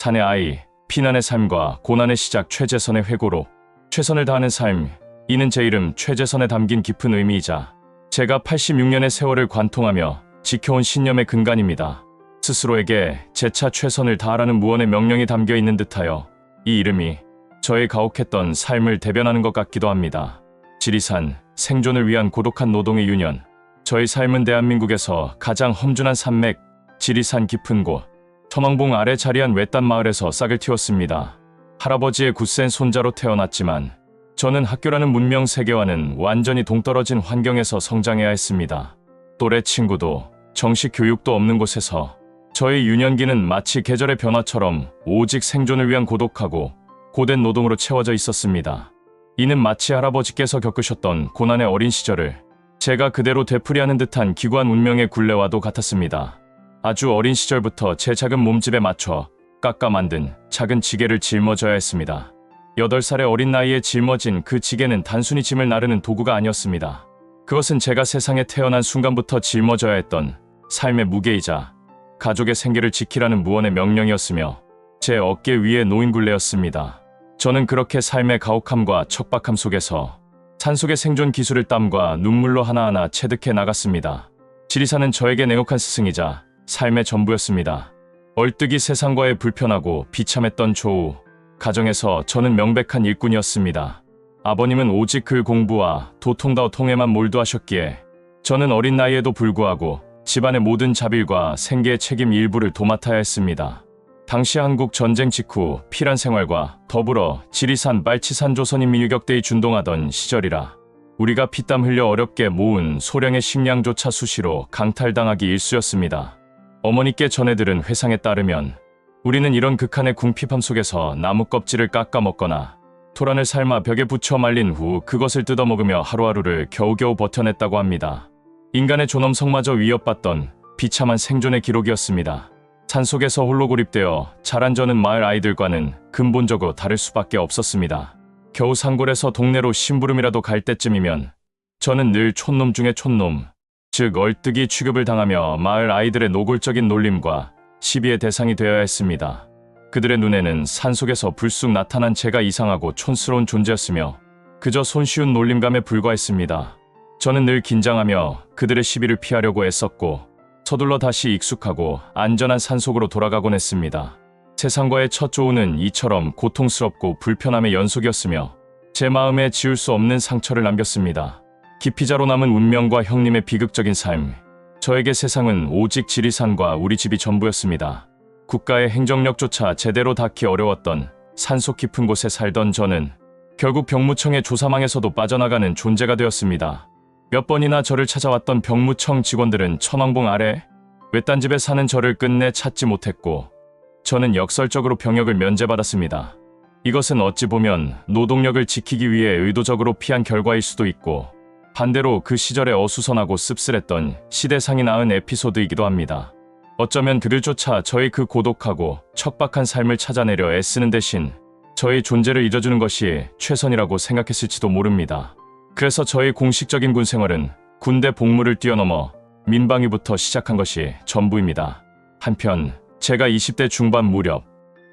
산의 아이, 피난의 삶과 고난의 시작 최재선의 회고로 최선을 다하는 삶, 이는 제 이름 최재선에 담긴 깊은 의미이자 제가 86년의 세월을 관통하며 지켜온 신념의 근간입니다. 스스로에게 재차 최선을 다하라는 무언의 명령이 담겨 있는 듯하여 이 이름이 저의 가혹했던 삶을 대변하는 것 같기도 합니다. 지리산, 생존을 위한 고독한 노동의 유년. 저의 삶은 대한민국에서 가장 험준한 산맥, 지리산 깊은 곳, 천왕봉 아래 자리한 외딴 마을에서 싹을 틔웠습니다. 할아버지의 굳센 손자로 태어났지만 저는 학교라는 문명 세계와는 완전히 동떨어진 환경에서 성장해야 했습니다. 또래 친구도 정식 교육도 없는 곳에서 저의 유년기는 마치 계절의 변화처럼 오직 생존을 위한 고독하고 고된 노동으로 채워져 있었습니다. 이는 마치 할아버지께서 겪으셨던 고난의 어린 시절을 제가 그대로 되풀이하는 듯한 기구한 운명의 굴레와도 같았습니다. 아주 어린 시절부터 제 작은 몸집에 맞춰 깎아 만든 작은 지게를 짊어져야 했습니다. 8살의 어린 나이에 짊어진 그 지게는 단순히 짐을 나르는 도구가 아니었습니다. 그것은 제가 세상에 태어난 순간부터 짊어져야 했던 삶의 무게이자 가족의 생계를 지키라는 무언의 명령이었으며 제 어깨 위에 놓인 굴레였습니다. 저는 그렇게 삶의 가혹함과 척박함 속에서 산속의 생존 기술을 땀과 눈물로 하나하나 체득해 나갔습니다. 지리산은 저에게 냉혹한 스승이자 삶의 전부였습니다. 얼뜨기 세상과의 불편하고 비참했던 조후, 가정에서 저는 명백한 일꾼이었습니다. 아버님은 오직 글 공부와 도통다통에만 몰두하셨기에 저는 어린 나이에도 불구하고 집안의 모든 자빌과 생계의 책임 일부를 도맡아야 했습니다. 당시 한국 전쟁 직후 피란 생활과 더불어 지리산 빨치산 조선인민유격대에 준동하던 시절이라 우리가 피땀 흘려 어렵게 모은 소량의 식량조차 수시로 강탈당하기 일쑤였습니다. 어머니께 전해들은 회상에 따르면 우리는 이런 극한의 궁핍함 속에서 나무 껍질을 깎아 먹거나 토란을 삶아 벽에 붙여 말린 후 그것을 뜯어먹으며 하루하루를 겨우겨우 버텨냈다고 합니다. 인간의 존엄성마저 위협받던 비참한 생존의 기록이었습니다. 산속에서 홀로 고립되어 자란 저는 마을 아이들과는 근본적으로 다를 수밖에 없었습니다. 겨우 산골에서 동네로 심부름이라도 갈 때쯤이면 저는 늘 촌놈 중에 촌놈, 즉 얼뜨기 취급을 당하며 마을 아이들의 노골적인 놀림과 시비의 대상이 되어야 했습니다. 그들의 눈에는 산속에서 불쑥 나타난 제가 이상하고 촌스러운 존재였으며 그저 손쉬운 놀림감에 불과했습니다. 저는 늘 긴장하며 그들의 시비를 피하려고 애썼고 서둘러 다시 익숙하고 안전한 산속으로 돌아가곤 했습니다. 세상과의 첫 조우는 이처럼 고통스럽고 불편함의 연속이었으며 제 마음에 지울 수 없는 상처를 남겼습니다. 기피자로 남은 운명과 형님의 비극적인 삶. 저에게 세상은 오직 지리산과 우리 집이 전부였습니다. 국가의 행정력조차 제대로 닿기 어려웠던 산속 깊은 곳에 살던 저는 결국 병무청의 조사망에서도 빠져나가는 존재가 되었습니다. 몇 번이나 저를 찾아왔던 병무청 직원들은 천왕봉 아래 외딴 집에 사는 저를 끝내 찾지 못했고 저는 역설적으로 병역을 면제받았습니다. 이것은 어찌 보면 노동력을 지키기 위해 의도적으로 피한 결과일 수도 있고 반대로 그 시절에 어수선하고 씁쓸했던 시대상이 낳은 에피소드이기도 합니다. 어쩌면 그를 쫓아 저의 그 고독하고 척박한 삶을 찾아내려 애쓰는 대신 저의 존재를 잊어주는 것이 최선이라고 생각했을지도 모릅니다. 그래서 저의 공식적인 군 생활은 군대 복무를 뛰어넘어 민방위부터 시작한 것이 전부입니다. 한편 제가 20대 중반 무렵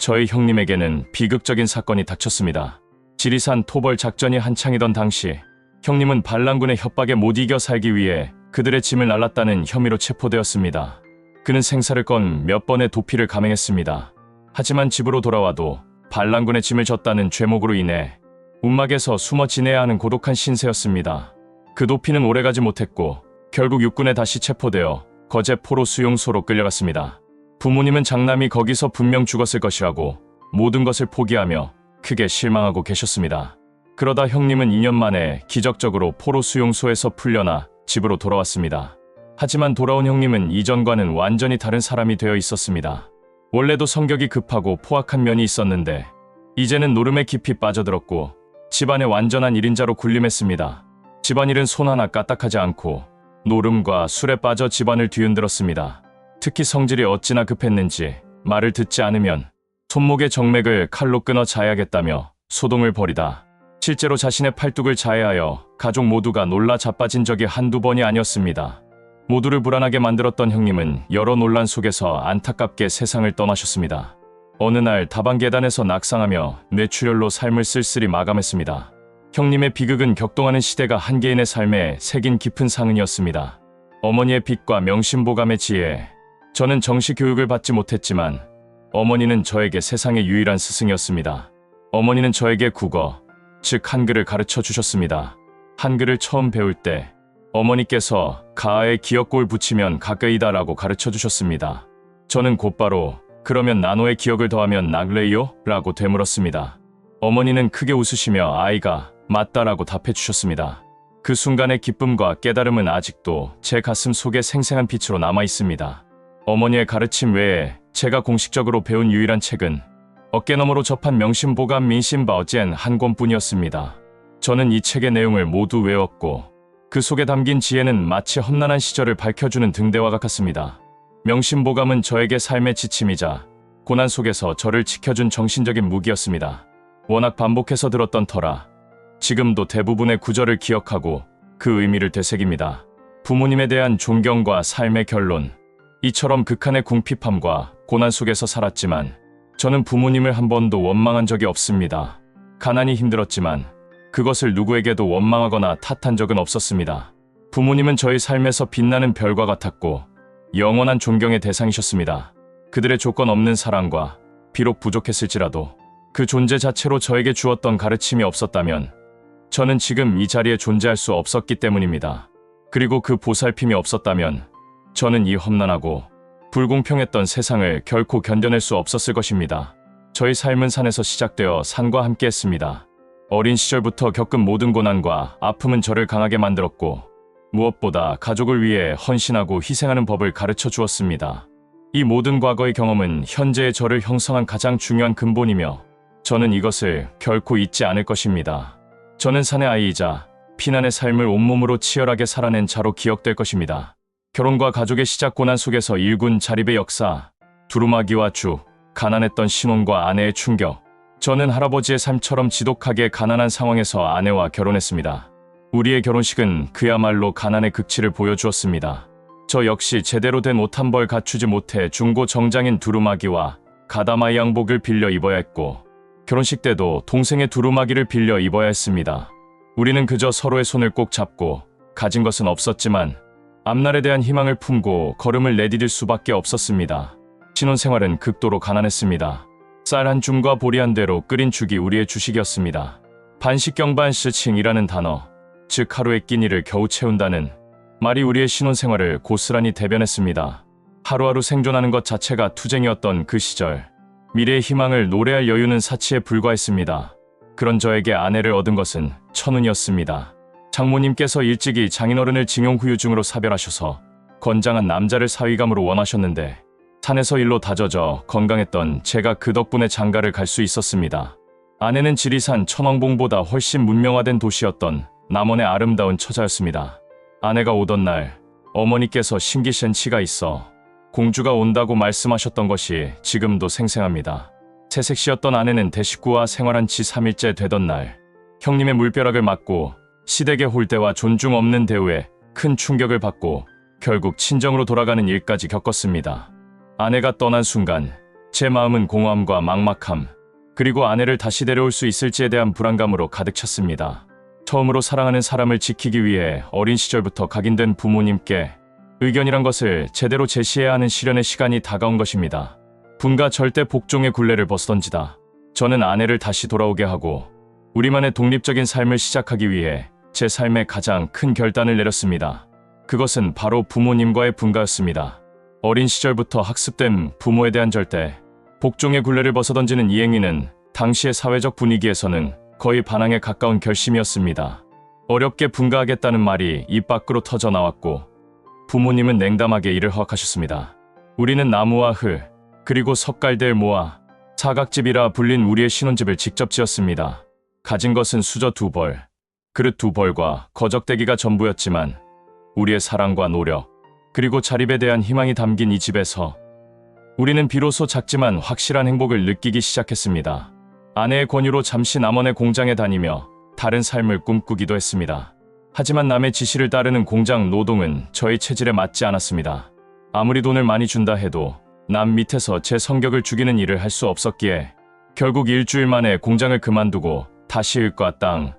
저희 형님에게는 비극적인 사건이 닥쳤습니다. 지리산 토벌 작전이 한창이던 당시 형님은 반란군의 협박에 못 이겨 살기 위해 그들의 짐을 날랐다는 혐의로 체포되었습니다. 그는 생사를 건 몇 번의 도피를 감행했습니다. 하지만 집으로 돌아와도 반란군의 짐을 졌다는 죄목으로 인해 움막에서 숨어 지내야 하는 고독한 신세였습니다. 그 도피는 오래가지 못했고 결국 육군에 다시 체포되어 거제 포로 수용소로 끌려갔습니다. 부모님은 장남이 거기서 분명 죽었을 것이라고 모든 것을 포기하며 크게 실망하고 계셨습니다. 그러다 형님은 2년 만에 기적적으로 포로 수용소에서 풀려나 집으로 돌아왔습니다. 하지만 돌아온 형님은 이전과는 완전히 다른 사람이 되어 있었습니다. 원래도 성격이 급하고 포악한 면이 있었는데 이제는 노름에 깊이 빠져들었고 집안의 완전한 1인자로 군림했습니다. 집안일은 손 하나 까딱하지 않고 노름과 술에 빠져 집안을 뒤흔들었습니다. 특히 성질이 어찌나 급했는지 말을 듣지 않으면 손목의 정맥을 칼로 끊어 자야겠다며 소동을 벌이다 실제로 자신의 팔뚝을 자해하여 가족 모두가 놀라 자빠진 적이 한두 번이 아니었습니다. 모두를 불안하게 만들었던 형님은 여러 논란 속에서 안타깝게 세상을 떠나셨습니다. 어느 날 다방 계단에서 낙상하며 뇌출혈로 삶을 쓸쓸히 마감했습니다. 형님의 비극은 격동하는 시대가 한 개인의 삶에 새긴 깊은 상흔이었습니다. 어머니의 빚과 명심보감의 지혜. 저는 정시 교육을 받지 못했지만 어머니는 저에게 세상의 유일한 스승이었습니다. 어머니는 저에게 국어, 즉 한글을 가르쳐 주셨습니다. 한글을 처음 배울 때 어머니께서 가아에 기역골 붙이면 가까이다라고 가르쳐 주셨습니다. 저는 곧바로 그러면 나노의 기억을 더하면 나글레이요? 라고 되물었습니다. 어머니는 크게 웃으시며 아이가 맞다라고 답해 주셨습니다. 그 순간의 기쁨과 깨달음은 아직도 제 가슴 속에 생생한 빛으로 남아 있습니다. 어머니의 가르침 외에 제가 공식적으로 배운 유일한 책은 어깨너머로 접한 명심보감 민심바오젠 한 권뿐이었습니다. 저는 이 책의 내용을 모두 외웠고 그 속에 담긴 지혜는 마치 험난한 시절을 밝혀주는 등대와 같았습니다. 명심보감은 저에게 삶의 지침이자 고난 속에서 저를 지켜준 정신적인 무기였습니다. 워낙 반복해서 들었던 터라 지금도 대부분의 구절을 기억하고 그 의미를 되새깁니다. 부모님에 대한 존경과 삶의 결론. 이처럼 극한의 궁핍함과 고난 속에서 살았지만 저는 부모님을 한 번도 원망한 적이 없습니다. 가난이 힘들었지만 그것을 누구에게도 원망하거나 탓한 적은 없었습니다. 부모님은 저희 삶에서 빛나는 별과 같았고 영원한 존경의 대상이셨습니다. 그들의 조건 없는 사랑과 비록 부족했을지라도 그 존재 자체로 저에게 주었던 가르침이 없었다면 저는 지금 이 자리에 존재할 수 없었기 때문입니다. 그리고 그 보살핌이 없었다면 저는 이 험난하고 불공평했던 세상을 결코 견뎌낼 수 없었을 것입니다. 저희 삶은 산에서 시작되어 산과 함께했습니다. 어린 시절부터 겪은 모든 고난과 아픔은 저를 강하게 만들었고 무엇보다 가족을 위해 헌신하고 희생하는 법을 가르쳐 주었습니다. 이 모든 과거의 경험은 현재의 저를 형성한 가장 중요한 근본이며 저는 이것을 결코 잊지 않을 것입니다. 저는 산의 아이이자 피난의 삶을 온몸으로 치열하게 살아낸 자로 기억될 것입니다. 결혼과 가족의 시작 고난 속에서 일군 자립의 역사, 두루마기와 죽, 가난했던 신혼과 아내의 충격. 저는 할아버지의 삶처럼 지독하게 가난한 상황에서 아내와 결혼했습니다. 우리의 결혼식은 그야말로 가난의 극치를 보여주었습니다. 저 역시 제대로 된 옷 한 벌 갖추지 못해 중고 정장인 두루마기와 가다마이 양복을 빌려 입어야 했고 결혼식 때도 동생의 두루마기를 빌려 입어야 했습니다. 우리는 그저 서로의 손을 꼭 잡고 가진 것은 없었지만 앞날에 대한 희망을 품고 걸음을 내디딜 수밖에 없었습니다. 신혼생활은 극도로 가난했습니다. 쌀 한 줌과 보리 한 대로 끓인 죽이 우리의 주식이었습니다. 반식경반 시칭이라는 단어, 즉 하루의 끼니를 겨우 채운다는 말이 우리의 신혼생활을 고스란히 대변했습니다. 하루하루 생존하는 것 자체가 투쟁이었던 그 시절, 미래의 희망을 노래할 여유는 사치에 불과했습니다. 그런 저에게 아내를 얻은 것은 천운이었습니다. 장모님께서 일찍이 장인어른을 징용후유증으로 사별하셔서 건장한 남자를 사위감으로 원하셨는데 산에서 일로 다져져 건강했던 제가 그 덕분에 장가를 갈 수 있었습니다. 아내는 지리산 천왕봉보다 훨씬 문명화된 도시였던 남원의 아름다운 처자였습니다. 아내가 오던 날 어머니께서 신기신 치가 있어 공주가 온다고 말씀하셨던 것이 지금도 생생합니다. 새색시였던 아내는 대식구와 생활한 지 3일째 되던 날 형님의 물벼락을 맞고 시댁의 홀대와 존중 없는 대우에 큰 충격을 받고 결국 친정으로 돌아가는 일까지 겪었습니다. 아내가 떠난 순간 제 마음은 공허함과 막막함 그리고 아내를 다시 데려올 수 있을지에 대한 불안감으로 가득 찼습니다. 처음으로 사랑하는 사람을 지키기 위해 어린 시절부터 각인된 부모님께 의견이란 것을 제대로 제시해야 하는 시련의 시간이 다가온 것입니다. 분가 절대 복종의 굴레를 벗어던지다. 저는 아내를 다시 돌아오게 하고 우리만의 독립적인 삶을 시작하기 위해 제 삶의 가장 큰 결단을 내렸습니다. 그것은 바로 부모님과의 분가였습니다. 어린 시절부터 학습된 부모에 대한 절대, 복종의 굴레를 벗어던지는 이 행위는 당시의 사회적 분위기에서는 거의 반항에 가까운 결심이었습니다. 어렵게 분가하겠다는 말이 입 밖으로 터져 나왔고 부모님은 냉담하게 이를 허락하셨습니다. 우리는 나무와 흙, 그리고 석갈대를 모아 사각집이라 불린 우리의 신혼집을 직접 지었습니다. 가진 것은 수저 2벌, 그릇 2벌과 거적대기가 전부였지만 우리의 사랑과 노력, 그리고 자립에 대한 희망이 담긴 이 집에서 우리는 비로소 작지만 확실한 행복을 느끼기 시작했습니다. 아내의 권유로 잠시 남원의 공장에 다니며 다른 삶을 꿈꾸기도 했습니다. 하지만 남의 지시를 따르는 공장 노동은 저희 체질에 맞지 않았습니다. 아무리 돈을 많이 준다 해도 남 밑에서 제 성격을 죽이는 일을 할 수 없었기에 결국 일주일 만에 공장을 그만두고 다시 일과 땅,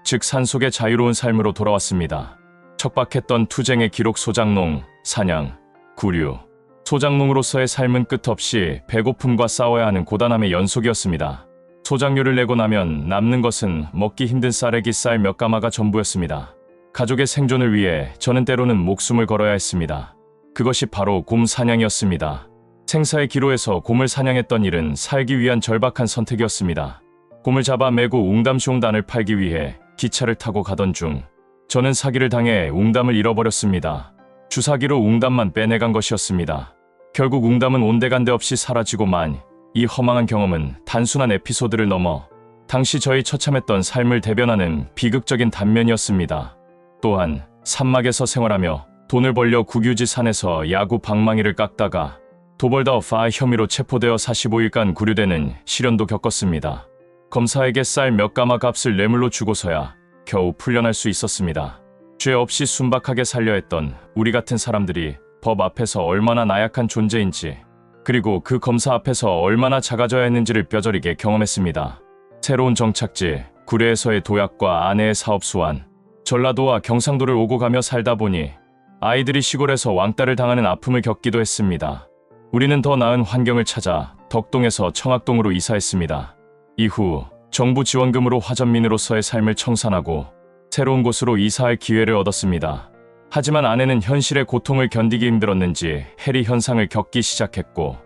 즉 산속의 자유로운 삶으로 돌아왔습니다. 척박했던 투쟁의 기록 소작농, 사냥, 구류. 소작농으로서의 삶은 끝없이 배고픔과 싸워야 하는 고단함의 연속이었습니다. 소작류를 내고 나면 남는 것은 먹기 힘든 쌀래기 쌀 몇 가마가 전부였습니다. 가족의 생존을 위해 저는 때로는 목숨을 걸어야 했습니다. 그것이 바로 곰 사냥이었습니다. 생사의 기로에서 곰을 사냥했던 일은 살기 위한 절박한 선택이었습니다. 곰을 잡아 메고 웅담시옹단을 팔기 위해 기차를 타고 가던 중 저는 사기를 당해 웅담을 잃어버렸습니다. 주사기로 웅담만 빼내간 것이었습니다. 결국 웅담은 온데간데 없이 사라지고만 이 허망한 경험은 단순한 에피소드를 넘어 당시 저희 처참했던 삶을 대변하는 비극적인 단면이었습니다. 또한 산막에서 생활하며 돈을 벌려 국유지 산에서 야구 방망이를 깎다가 도벌더 파 혐의로 체포되어 45일간 구류되는 시련도 겪었습니다. 검사에게 쌀 몇 가마 값을 뇌물로 주고서야 겨우 풀려날 수 있었습니다. 죄 없이 순박하게 살려 했던 우리 같은 사람들이 법 앞에서 얼마나 나약한 존재인지, 그리고 그 검사 앞에서 얼마나 작아져야 했는지를 뼈저리게 경험했습니다. 새로운 정착지, 구례에서의 도약과 아내의 사업 수완, 전라도와 경상도를 오고 가며 살다 보니 아이들이 시골에서 왕따를 당하는 아픔을 겪기도 했습니다. 우리는 더 나은 환경을 찾아 덕동에서 청학동으로 이사했습니다. 이후 정부 지원금으로 화전민으로서의 삶을 청산하고 새로운 곳으로 이사할 기회를 얻었습니다. 하지만 아내는 현실의 고통을 견디기 힘들었는지 해리 현상을 겪기 시작했고,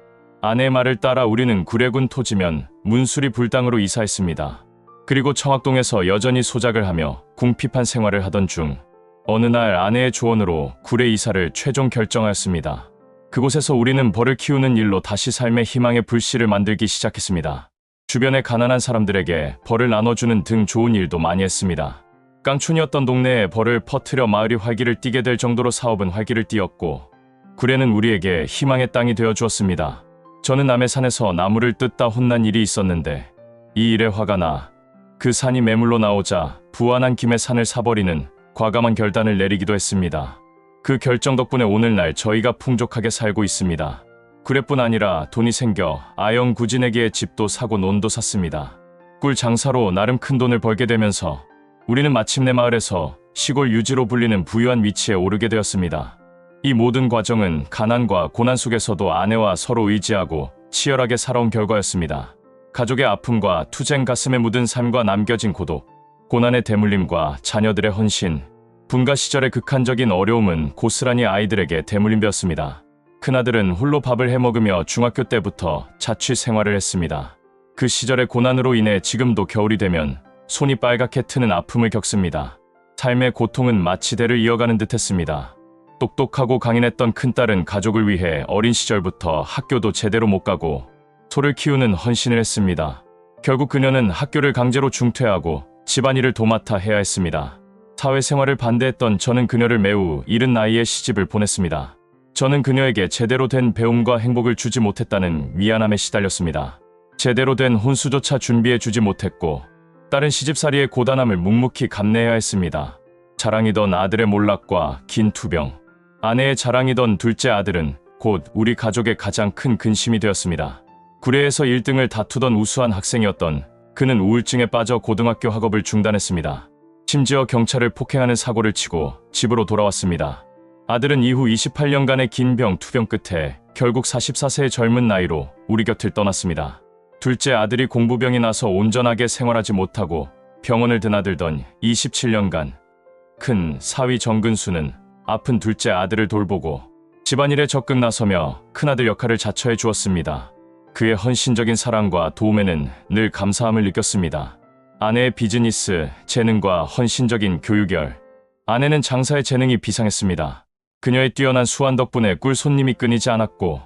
아내의 말을 따라 우리는 구례군 토지면 문수리 불당으로 이사했습니다. 그리고 청학동에서 여전히 소작을 하며 궁핍한 생활을 하던 중 어느 날 아내의 조언으로 구례 이사를 최종 결정하였습니다. 그곳에서 우리는 벌을 키우는 일로 다시 삶의 희망의 불씨를 만들기 시작했습니다. 주변의 가난한 사람들에게 벌을 나눠주는 등 좋은 일도 많이 했습니다. 깡촌이었던 동네에 벌을 퍼뜨려 마을이 활기를 띠게 될 정도로 사업은 활기를 띠었고, 구례는 우리에게 희망의 땅이 되어 주었습니다. 저는 남의 산에서 나무를 뜯다 혼난 일이 있었는데 이 일에 화가 나 그 산이 매물로 나오자 부안한 김에 산을 사버리는 과감한 결단을 내리기도 했습니다. 그 결정 덕분에 오늘날 저희가 풍족하게 살고 있습니다. 구례뿐 아니라 돈이 생겨 아영 구진에게 집도 사고 논도 샀습니다. 꿀 장사로 나름 큰 돈을 벌게 되면서 우리는 마침내 마을에서 시골 유지로 불리는 부유한 위치에 오르게 되었습니다. 이 모든 과정은 가난과 고난 속에서도 아내와 서로 의지하고 치열하게 살아온 결과였습니다. 가족의 아픔과 투쟁, 가슴에 묻은 삶과 남겨진 고독, 고난의 대물림과 자녀들의 헌신, 분가 시절의 극한적인 어려움은 고스란히 아이들에게 대물림되었습니다. 큰아들은 홀로 밥을 해먹으며 중학교 때부터 자취 생활을 했습니다. 그 시절의 고난으로 인해 지금도 겨울이 되면 손이 빨갛게 트는 아픔을 겪습니다. 삶의 고통은 마치 대를 이어가는 듯했습니다. 똑똑하고 강인했던 큰딸은 가족을 위해 어린 시절부터 학교도 제대로 못 가고 소를 키우는 헌신을 했습니다. 결국 그녀는 학교를 강제로 중퇴하고 집안일을 도맡아 해야 했습니다. 사회생활을 반대했던 저는 그녀를 매우 이른 나이에 시집을 보냈습니다. 저는 그녀에게 제대로 된 배움과 행복을 주지 못했다는 미안함에 시달렸습니다. 제대로 된 혼수조차 준비해 주지 못했고, 딸은 시집살이의 고단함을 묵묵히 감내해야 했습니다. 자랑이던 아들의 몰락과 긴 투병, 아내의 자랑이던 둘째 아들은 곧 우리 가족의 가장 큰 근심이 되었습니다. 구례에서 1등을 다투던 우수한 학생이었던 그는 우울증에 빠져 고등학교 학업을 중단했습니다. 심지어 경찰을 폭행하는 사고를 치고 집으로 돌아왔습니다. 아들은 이후 28년간의 긴 병 투병 끝에 결국 44세의 젊은 나이로 우리 곁을 떠났습니다. 둘째 아들이 공부병이 나서 온전하게 생활하지 못하고 병원을 드나들던 27년간, 큰 사위 정근수는 아픈 둘째 아들을 돌보고 집안일에 적극 나서며 큰아들 역할을 자처해 주었습니다. 그의 헌신적인 사랑과 도움에는 늘 감사함을 느꼈습니다. 아내의 비즈니스, 재능과 헌신적인 교육열, 아내는 장사에 재능이 비상했습니다. 그녀의 뛰어난 수완 덕분에 꿀 손님이 끊이지 않았고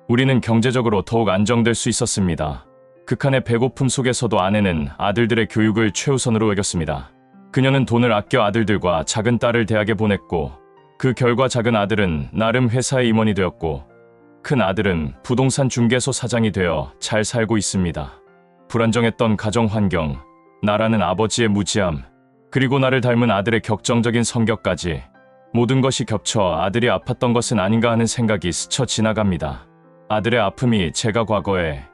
우리는 경제적으로 더욱 안정될 수 있었습니다. 극한의 배고픔 속에서도 아내는 아들들의 교육을 최우선으로 여겼습니다. 그녀는 돈을 아껴 아들들과 작은 딸을 대학에 보냈고, 그 결과 작은 아들은 나름 회사의 임원이 되었고, 큰 아들은 부동산 중개소 사장이 되어 잘 살고 있습니다. 불안정했던 가정 환경, 나라는 아버지의 무지함, 그리고 나를 닮은 아들의 격정적인 성격까지 모든 것이 겹쳐 아들이 아팠던 것은 아닌가 하는 생각이 스쳐 지나갑니다. 아들의 아픔이 제가 과거에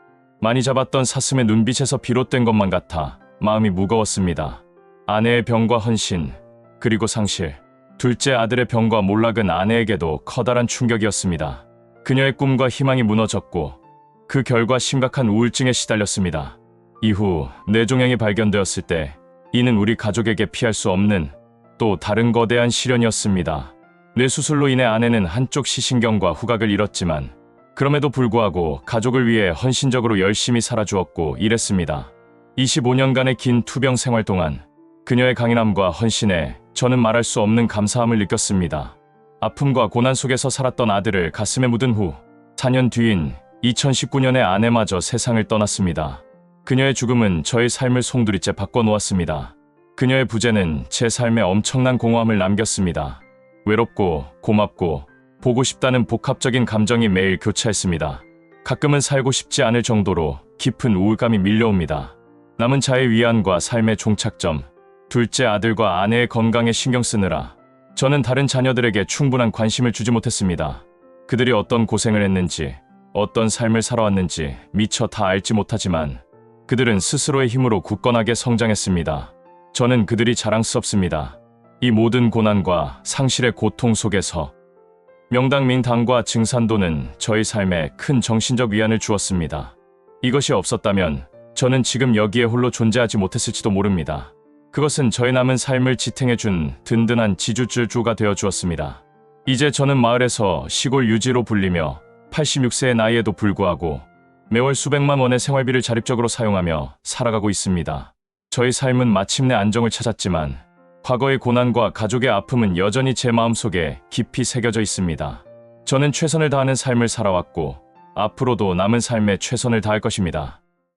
많이 잡았던 사슴의 눈빛에서 비롯된 것만 같아 마음이 무거웠습니다. 아내의 병과 헌신, 그리고 상실, 둘째 아들의 병과 몰락은 아내에게도 커다란 충격이었습니다. 그녀의 꿈과 희망이 무너졌고 그 결과 심각한 우울증에 시달렸습니다. 이후 뇌종양이 발견되었을 때 이는 우리 가족에게 피할 수 없는 또 다른 거대한 시련이었습니다. 뇌수술로 인해 아내는 한쪽 시신경과 후각을 잃었지만 그럼에도 불구하고 가족을 위해 헌신적으로 열심히 살아주었고 일했습니다. 25년간의 긴 투병 생활 동안 그녀의 강인함과 헌신에 저는 말할 수 없는 감사함을 느꼈습니다. 아픔과 고난 속에서 살았던 아들을 가슴에 묻은 후 4년 뒤인 2019년에 아내마저 세상을 떠났습니다. 그녀의 죽음은 저의 삶을 송두리째 바꿔놓았습니다. 그녀의 부재는 제 삶에 엄청난 공허함을 남겼습니다. 외롭고 고맙고 보고 싶다는 복합적인 감정이 매일 교차했습니다. 가끔은 살고 싶지 않을 정도로 깊은 우울감이 밀려옵니다. 남은 자의 위안과 삶의 종착점, 둘째 아들과 아내의 건강에 신경 쓰느라 저는 다른 자녀들에게 충분한 관심을 주지 못했습니다. 그들이 어떤 고생을 했는지, 어떤 삶을 살아왔는지 미처 다 알지 못하지만 그들은 스스로의 힘으로 굳건하게 성장했습니다. 저는 그들이 자랑스럽습니다. 이 모든 고난과 상실의 고통 속에서 명당민당과 증산도는 저희 삶에 큰 정신적 위안을 주었습니다. 이것이 없었다면 저는 지금 여기에 홀로 존재하지 못했을지도 모릅니다. 그것은 저의 남은 삶을 지탱해준 든든한 지주줄주가 되어 주었습니다. 이제 저는 마을에서 시골 유지로 불리며 86세의 나이에도 불구하고 매월 수백만 원의 생활비를 자립적으로 사용하며 살아가고 있습니다. 저희 삶은 마침내 안정을 찾았지만 과거의 고난과 가족의 아픔은 여전히 제 마음속에 깊이 새겨져 있습니다. 저는 최선을 다하는 삶을 살아왔고 앞으로도 남은 삶에 최선을 다할 것입니다.